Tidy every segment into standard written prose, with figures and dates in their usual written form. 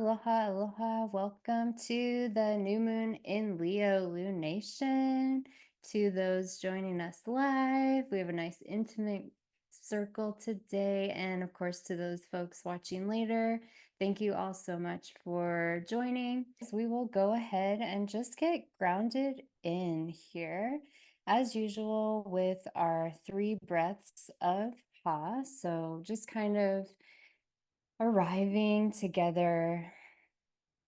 Aloha, aloha. Welcome to the new moon in Leo Lunation. To those joining us live, we have a nice intimate circle today. And of course, to those folks watching later, thank you all so much for joining. We will go ahead and just get grounded in here, as usual, with our 3 breaths of Ha. So just kind of arriving together,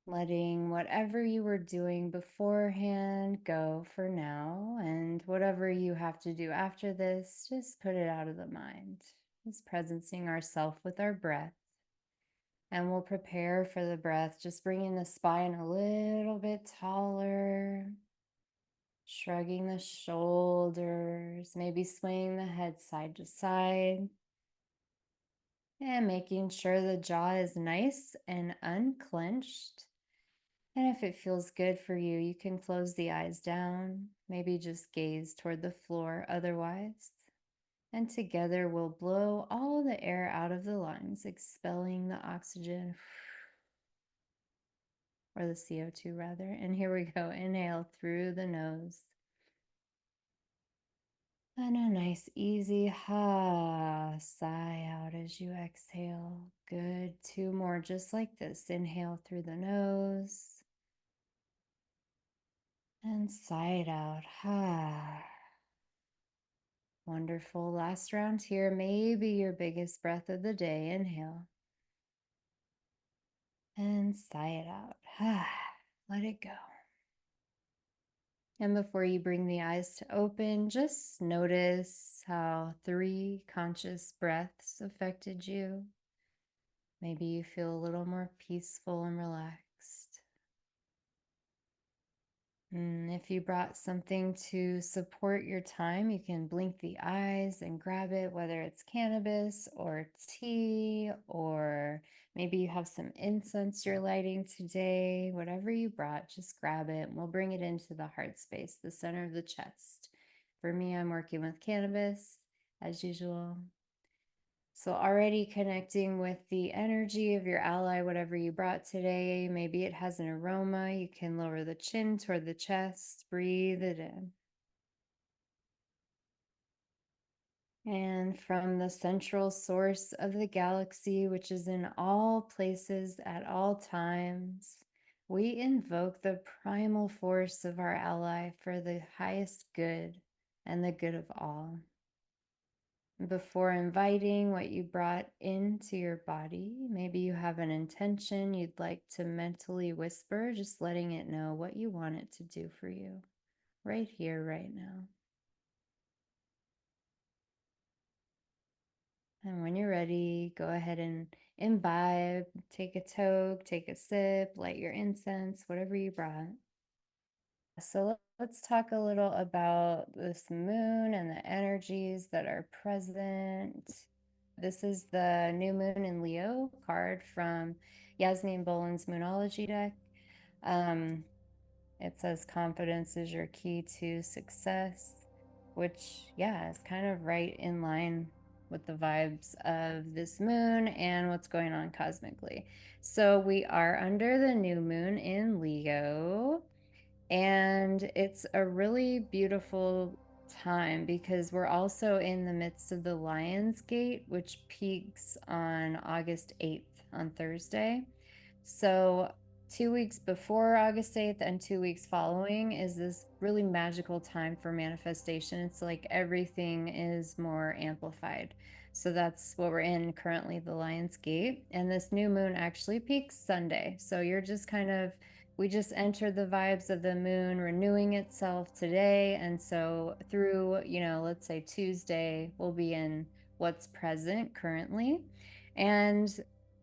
letting whatever you were doing beforehand go for now, and whatever you have to do after this, just put it out of the mind. Just presencing ourselves with our breath. And we'll prepare for the breath, just bringing the spine a little bit taller, shrugging the shoulders, maybe swaying the head side to side. And making sure the jaw is nice and unclenched. And if it feels good for you, you can close the eyes down, maybe just gaze toward the floor otherwise. And together we'll blow all the air out of the lungs, expelling the oxygen, or the CO2 rather. And here we go. Inhale through the nose. And a nice easy sigh out as you exhale. Good. 2 more just like this. Inhale through the nose. And sigh it out. Wonderful. Last round here. Maybe your biggest breath of the day. Inhale. And sigh it out. Let it go. And before you bring the eyes to open, just notice how 3 conscious breaths affected you. Maybe you feel a little more peaceful and relaxed. If you brought something to support your time, you can blink the eyes and grab it, whether it's cannabis or tea, or maybe you have some incense you're lighting today. Whatever you brought, just grab it and we'll bring it into the heart space, the center of the chest. For me, I'm working with cannabis as usual. So already connecting with the energy of your ally, whatever you brought today. Maybe it has an aroma. You can lower the chin toward the chest, breathe it in. And from the central source of the galaxy, which is in all places at all times, we invoke the primal force of our ally for the highest good and the good of all. Before inviting what you brought into your body, maybe you have an intention you'd like to mentally whisper, just letting it know what you want it to do for you right here, right now. And when you're ready, go ahead and imbibe, take a toke, take a sip, light your incense, whatever you brought. So let's talk a little about this moon and the energies that are present. This is the new moon in Leo card from Yasmin Boland's Moonology deck. It says confidence is your key to success, which, yeah, is kind of right in line with the vibes of this moon and what's going on cosmically. So we are under the new moon in Leo. And it's a really beautiful time because we're also in the midst of the Lion's Gate, which peaks on August 8th on Thursday. So 2 weeks before August 8th and 2 weeks following is this really magical time for manifestation. It's like everything is more amplified. So that's what we're in currently, the Lion's Gate. And this new moon actually peaks Sunday. So you're just kind of, we just entered the vibes of the moon renewing itself today. And so through, let's say Tuesday, we'll be in what's present currently. And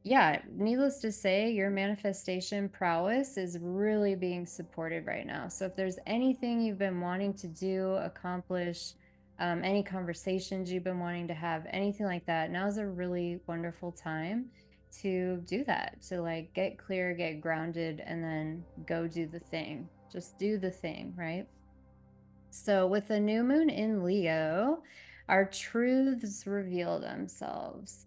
yeah, needless to say, your manifestation prowess is really being supported right now. So if there's anything you've been wanting to do, accomplish, any conversations you've been wanting to have, anything like that, now is a really wonderful time to do that, to like get clear, get grounded, and then go do the thing. Just do the thing, right? So with the new moon in Leo, our truths reveal themselves.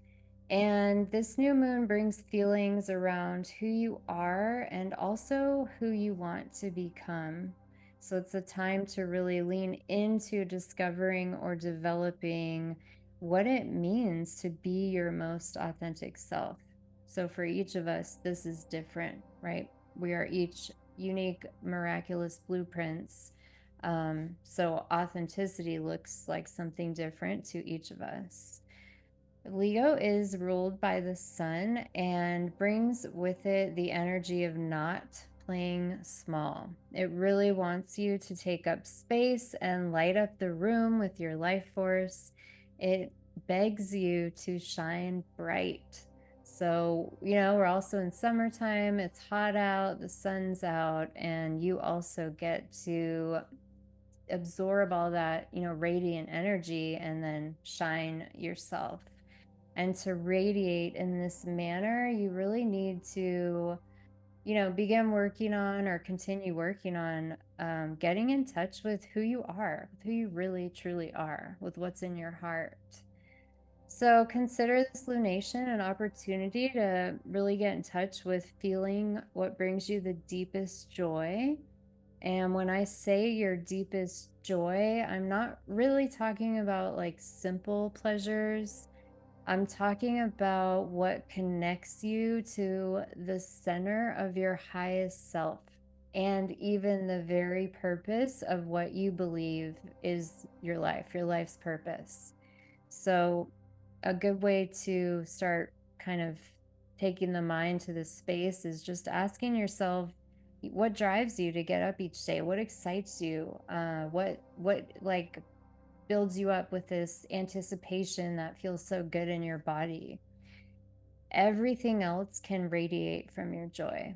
And this new moon brings feelings around who you are and also who you want to become. So it's a time to really lean into discovering or developing what it means to be your most authentic self. So for each of us, this is different, right? We are each unique, miraculous blueprints. So authenticity looks like something different to each of us. Leo is ruled by the sun and brings with it the energy of not playing small. It really wants you to take up space and light up the room with your life force. It begs you to shine bright. So, we're also in summertime, it's hot out, the sun's out, and you also get to absorb all that, radiant energy and then shine yourself. And to radiate in this manner, you really need to, begin working on or continue working on getting in touch with who you are, with who you really truly are, with what's in your heart. So consider this lunation an opportunity to really get in touch with feeling what brings you the deepest joy. And when I say your deepest joy, I'm not really talking about like simple pleasures. I'm talking about what connects you to the center of your highest self and even the very purpose of what you believe is your life, your life's purpose. So, a good way to start kind of taking the mind to this space is just asking yourself, what drives you to get up each day? What excites you? What like builds you up with this anticipation that feels so good in your body? Everything else can radiate from your joy.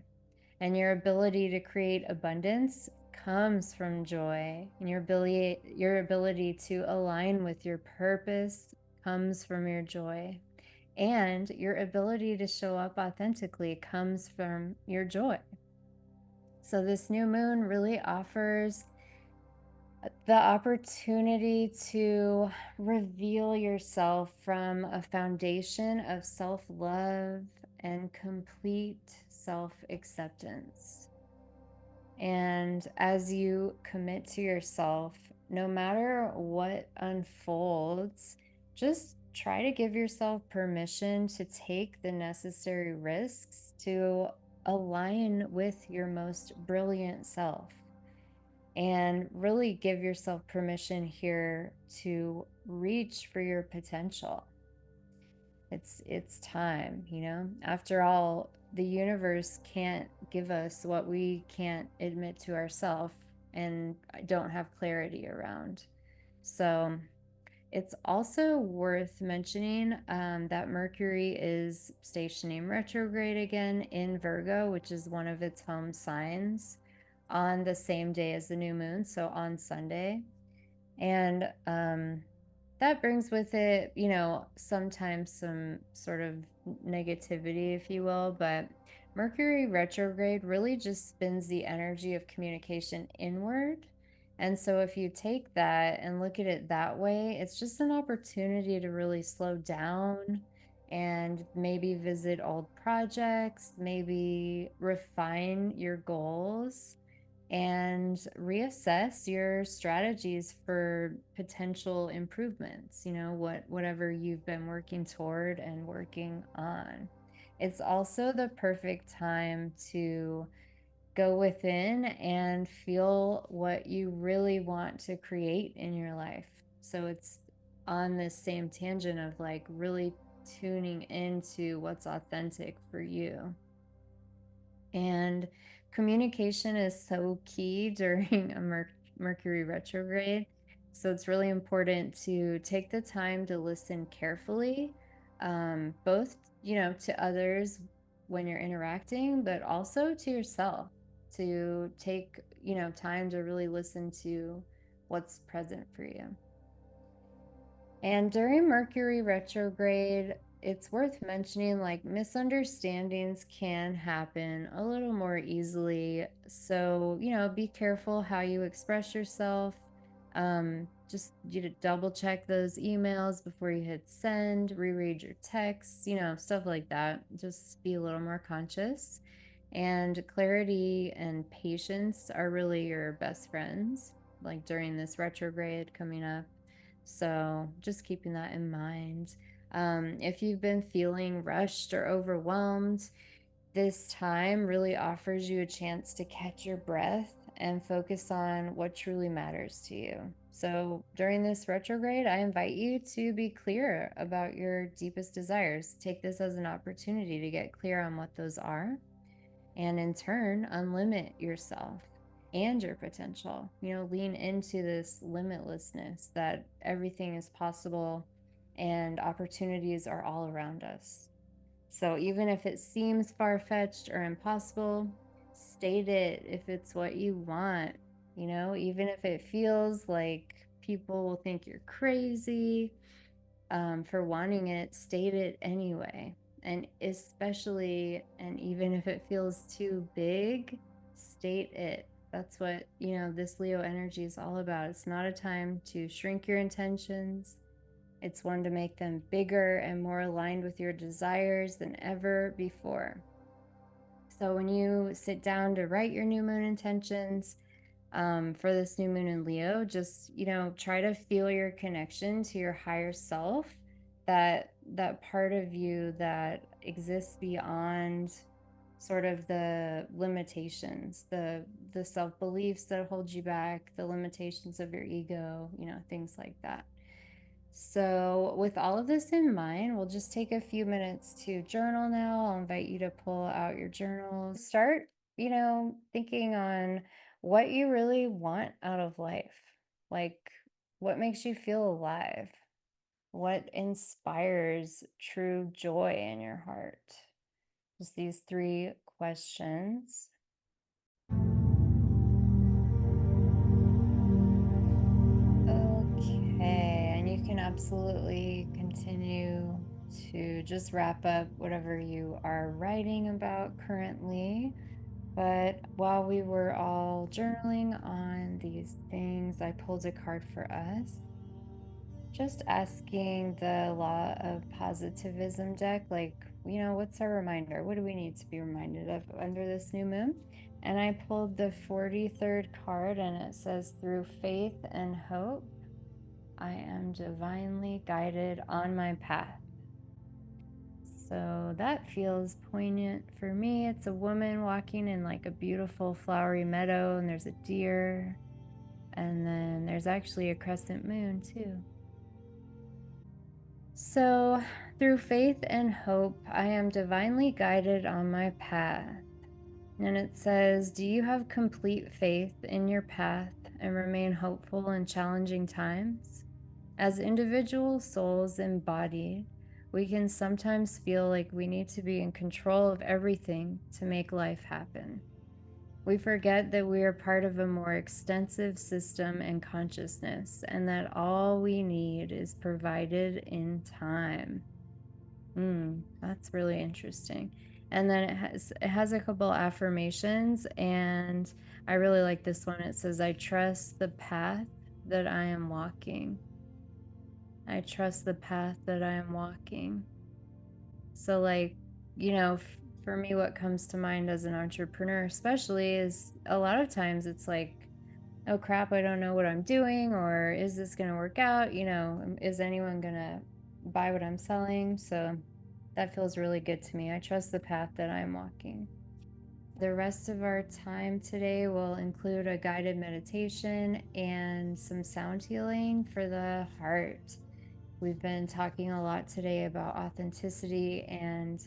And your ability to create abundance comes from joy. And your ability to align with your purpose comes from your joy. And your ability to show up authentically comes from your joy. So this new moon really offers the opportunity to reveal yourself from a foundation of self love and complete self acceptance. And as you commit to yourself, no matter what unfolds, just try to give yourself permission to take the necessary risks to align with your most brilliant self and really give yourself permission here to reach for your potential. It's time, after all, the universe can't give us what we can't admit to ourselves and don't have clarity around. So it's also worth mentioning that Mercury is stationing retrograde again in Virgo, which is one of its home signs, on the same day as the new moon, so on Sunday. And that brings with it, sometimes some sort of negativity, if you will, but Mercury retrograde really just spins the energy of communication inward. And so if you take that and look at it that way, it's just an opportunity to really slow down and maybe visit old projects, maybe refine your goals and reassess your strategies for potential improvements, whatever you've been working toward and working on. It's also the perfect time to go within and feel what you really want to create in your life. So it's on this same tangent of like really tuning into what's authentic for you. And communication is so key during a Mercury retrograde. So it's really important to take the time to listen carefully, both, to others when you're interacting, but also to yourself, to take, time to really listen to what's present for you. And during Mercury retrograde, it's worth mentioning like misunderstandings can happen a little more easily. So, be careful how you express yourself. just you to double check those emails before you hit send, reread your texts, stuff like that. Just be a little more conscious. And clarity and patience are really your best friends, like during this retrograde coming up. So just keeping that in mind. If you've been feeling rushed or overwhelmed, this time really offers you a chance to catch your breath and focus on what truly matters to you. So during this retrograde, I invite you to be clear about your deepest desires. Take this as an opportunity to get clear on what those are, and in turn, unlimit yourself and your potential. Lean into this limitlessness that everything is possible and opportunities are all around us. So even if it seems far-fetched or impossible, state it if it's what you want. Even if it feels like people will think you're crazy for wanting it, state it anyway. And especially, and even if it feels too big, state it. That's what, this Leo energy is all about. It's not a time to shrink your intentions. It's one to make them bigger and more aligned with your desires than ever before. So when you sit down to write your new moon intentions for this new moon in Leo, just, try to feel your connection to your higher self, that part of you that exists beyond sort of the limitations, the self-beliefs that hold you back, the limitations of your ego, things like that. So, with all of this in mind, we'll just take a few minutes to journal now. I'll invite you to pull out your journals. Start, thinking on what you really want out of life. Like, what makes you feel alive? What inspires true joy in your heart? Just these three questions. Okay, and you can absolutely continue to just wrap up whatever you are writing about currently. But while we were all journaling on these things, I pulled a card for us, just asking the law of positivism deck, like, what's our reminder? What do we need to be reminded of under this new moon? And I pulled the 43rd card, and it says, through faith and hope, I am divinely guided on my path. So that feels poignant for me. It's a woman walking in like a beautiful flowery meadow, and there's a deer, and then there's actually a crescent moon too. So, through faith and hope, I am divinely guided on my path. And it says, do you have complete faith in your path and remain hopeful in challenging times? As individual souls embodied, we can sometimes feel like we need to be in control of everything to make life happen. We forget that we are part of a more extensive system and consciousness, and that all we need is provided in time. That's really interesting. And then it has a couple affirmations, and I really like this one. It says, I trust the path that I am walking. I trust the path that I am walking. So, like, for me, what comes to mind as an entrepreneur, especially, is a lot of times it's like, oh crap, I don't know what I'm doing, or is this going to work out? Is anyone going to buy what I'm selling? So, that feels really good to me. I trust the path that I'm walking. The rest of our time today will include a guided meditation and some sound healing for the heart. We've been talking a lot today about authenticity, and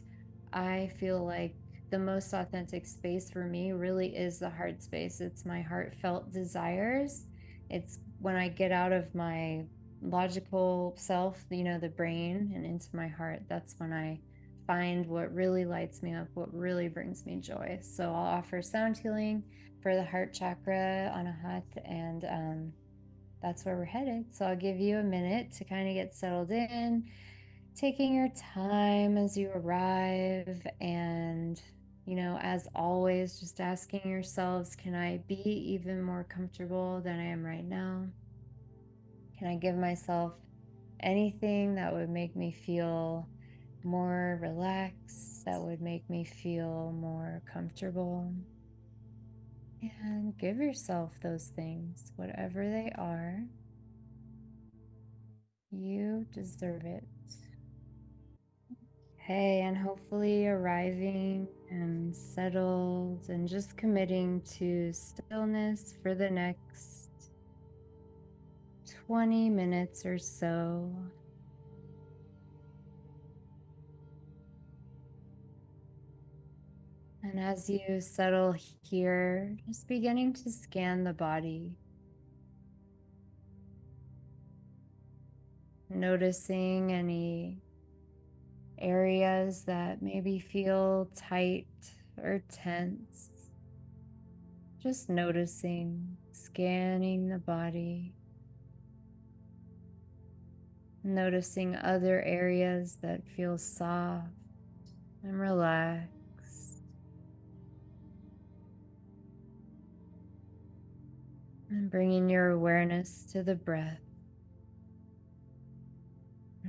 I feel like the most authentic space for me really is the heart space. It's my heartfelt desires. It's when I get out of my logical self, the brain, and into my heart. That's when I find what really lights me up, what really brings me joy. So I'll offer sound healing for the heart chakra, Anahat, and that's where we're headed. So I'll give you a minute to kind of get settled in, taking your time as you arrive. And, as always, just asking yourselves, can I be even more comfortable than I am right now? Can I give myself anything that would make me feel more relaxed, that would make me feel more comfortable? And give yourself those things, whatever they are. You deserve it. Hey, and hopefully arriving and settled and just committing to stillness for the next 20 minutes or so. And as you settle here, just beginning to scan the body, noticing any areas that maybe feel tight or tense. Just noticing, scanning the body, noticing other areas that feel soft and relaxed, and bringing your awareness to the breath.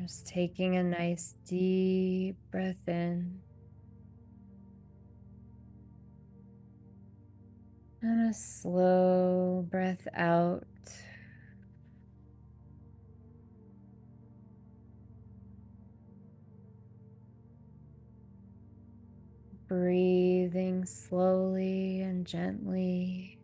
Just taking a nice deep breath in and a slow breath out. Breathing slowly and gently.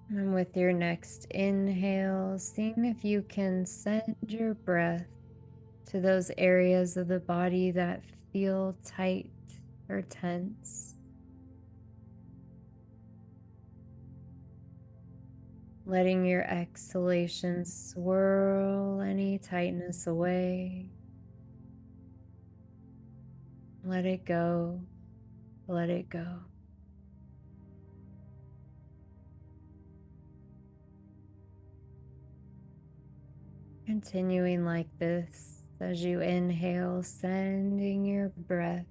And with your next inhale, seeing if you can send your breath to those areas of the body that feel tight or tense. Letting your exhalation swirl any tightness away. Let it go. Let it go. Continuing like this as you inhale, sending your breath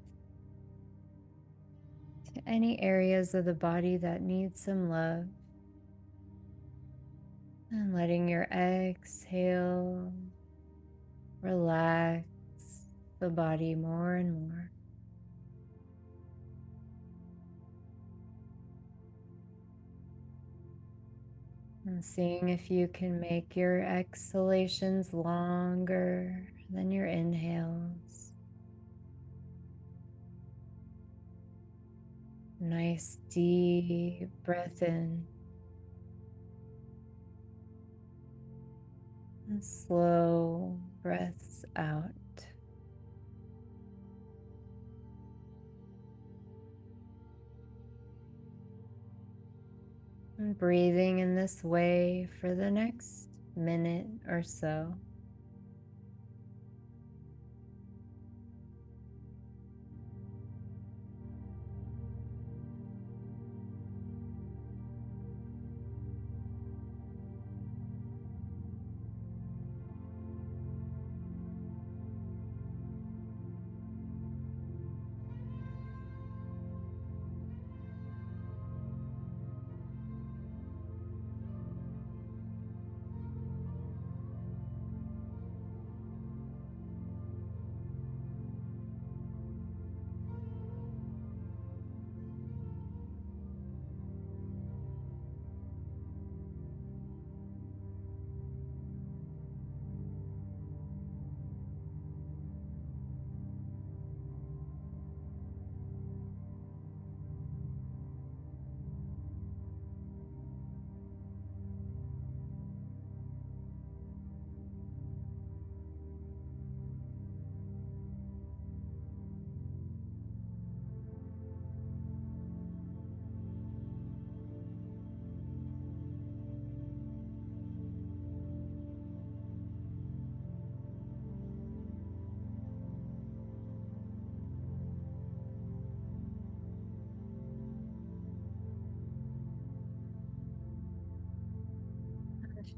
to any areas of the body that need some love. And letting your exhale relax the body more and more. And seeing if you can make your exhalations longer than your inhales. Nice deep breath in and slow breaths out. And breathing in this way for the next minute or so.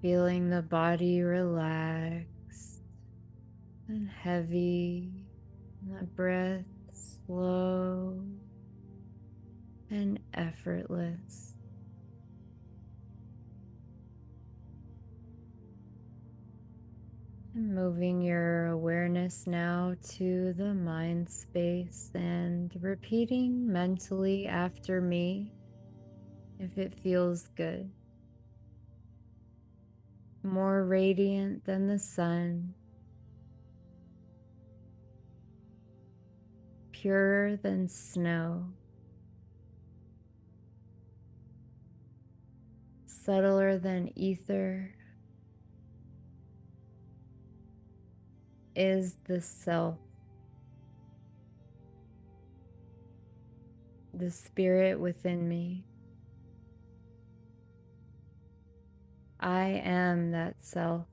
Feeling the body relaxed and heavy, and the breath slow and effortless. And moving your awareness now to the mind space and repeating mentally after me if it feels good. More radiant than the sun, purer than snow, subtler than ether, is the self, the spirit within me. I am that self.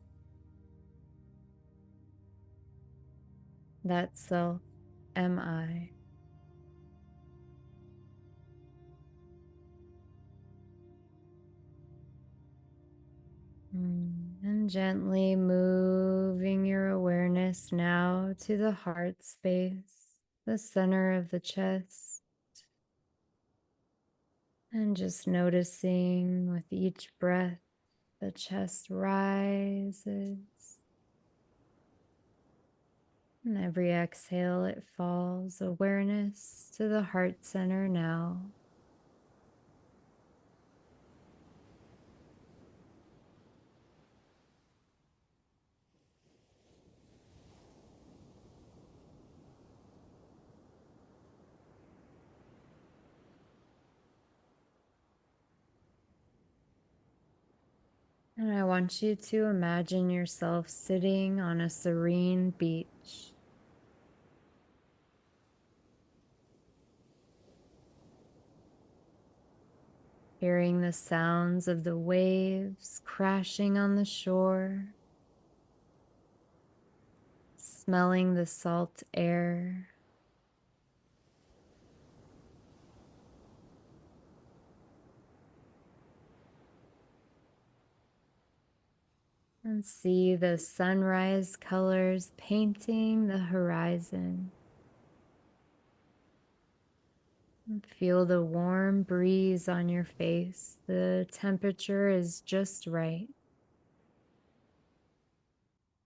That self am I. And gently moving your awareness now to the heart space, the center of the chest. And just noticing with each breath, the chest rises. And every exhale, it falls. Awareness to the heart center now. And I want you to imagine yourself sitting on a serene beach. Hearing the sounds of the waves crashing on the shore, smelling the salt air, and see the sunrise colors painting the horizon. And feel the warm breeze on your face. The temperature is just right.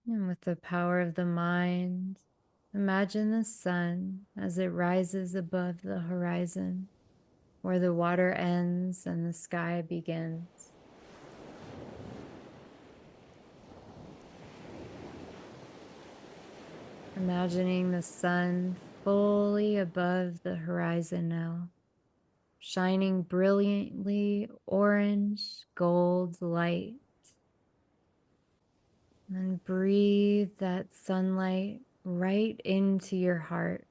And with the power of the mind, imagine the sun as it rises above the horizon, where the water ends and the sky begins. Imagining the sun fully above the horizon now, shining brilliantly orange, gold light. And breathe that sunlight right into your heart.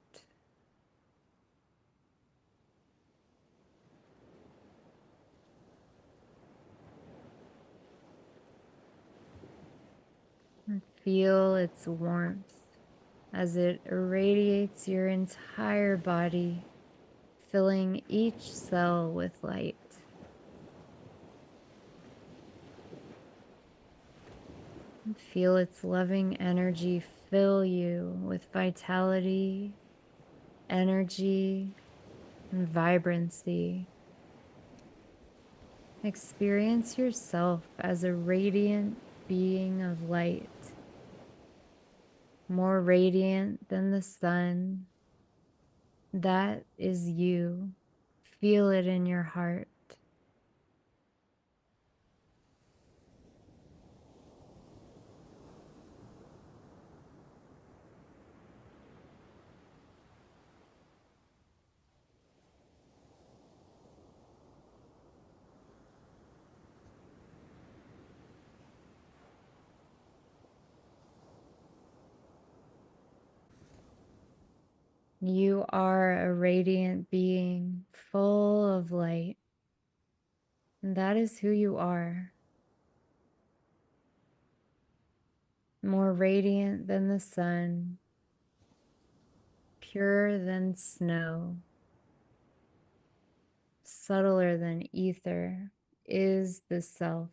And feel its warmth as it irradiates your entire body, filling each cell with light. And feel its loving energy fill you with vitality, energy, and vibrancy. Experience yourself as a radiant being of light, more radiant than the sun. That is you. Feel it in your heart. You are a radiant being full of light. And that is who you are. More radiant than the sun, purer than snow, subtler than ether is the self,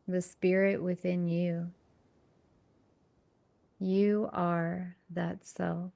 the spirit within you. You are that self.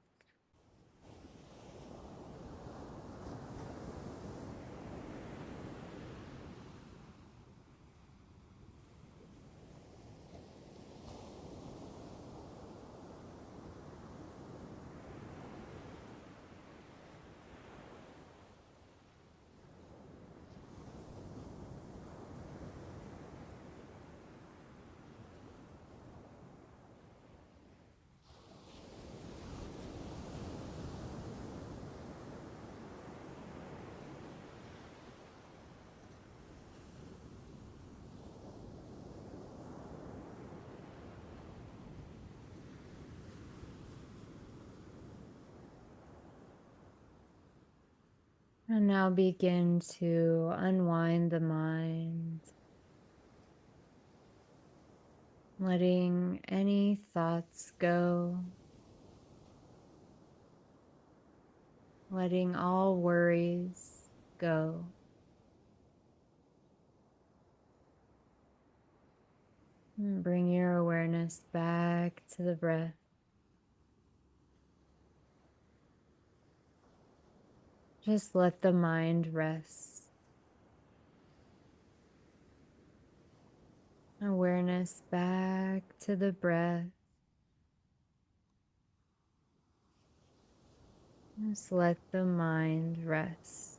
And now begin to unwind the mind, letting any thoughts go, letting all worries go. And bring your awareness back to the breath. Just let the mind rest. Awareness back to the breath. Just let the mind rest.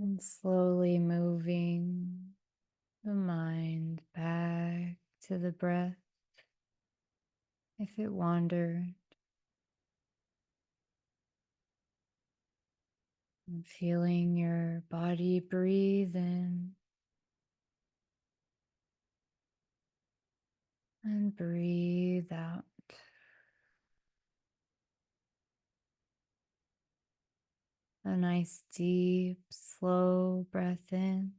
And slowly moving the mind back to the breath if it wandered. And feeling your body breathe in and breathe out. A nice deep, slow breath in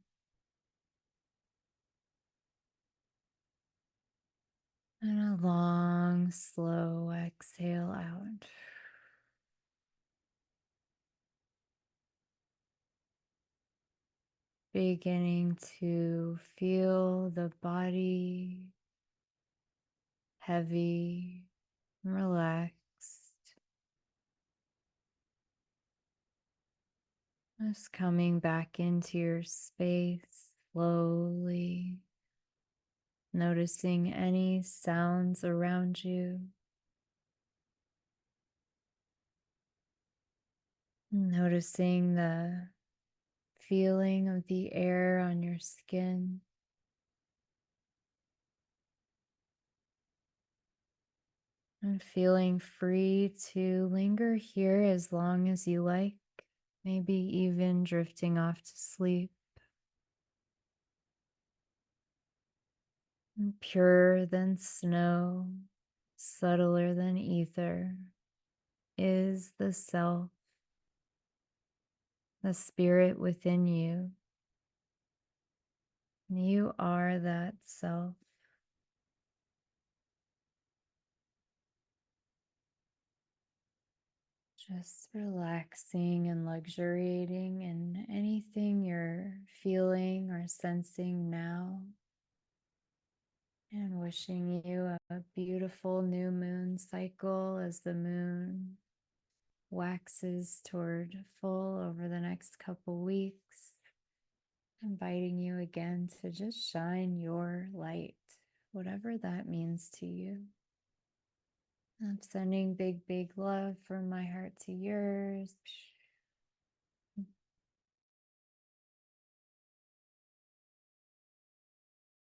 and a long, slow exhale out. Beginning to feel the body heavy, relaxed. Just coming back into your space slowly, noticing any sounds around you, noticing the feeling of the air on your skin, and feeling free to linger here as long as you like, maybe even drifting off to sleep. And purer than snow, subtler than ether, is the self, the spirit within you. You are that self. Just relaxing and luxuriating in anything you're feeling or sensing now. And wishing you a beautiful new moon cycle as the moon waxes toward full over the next couple weeks. Inviting you again to just shine your light, whatever that means to you. I'm sending big, big love from my heart to yours.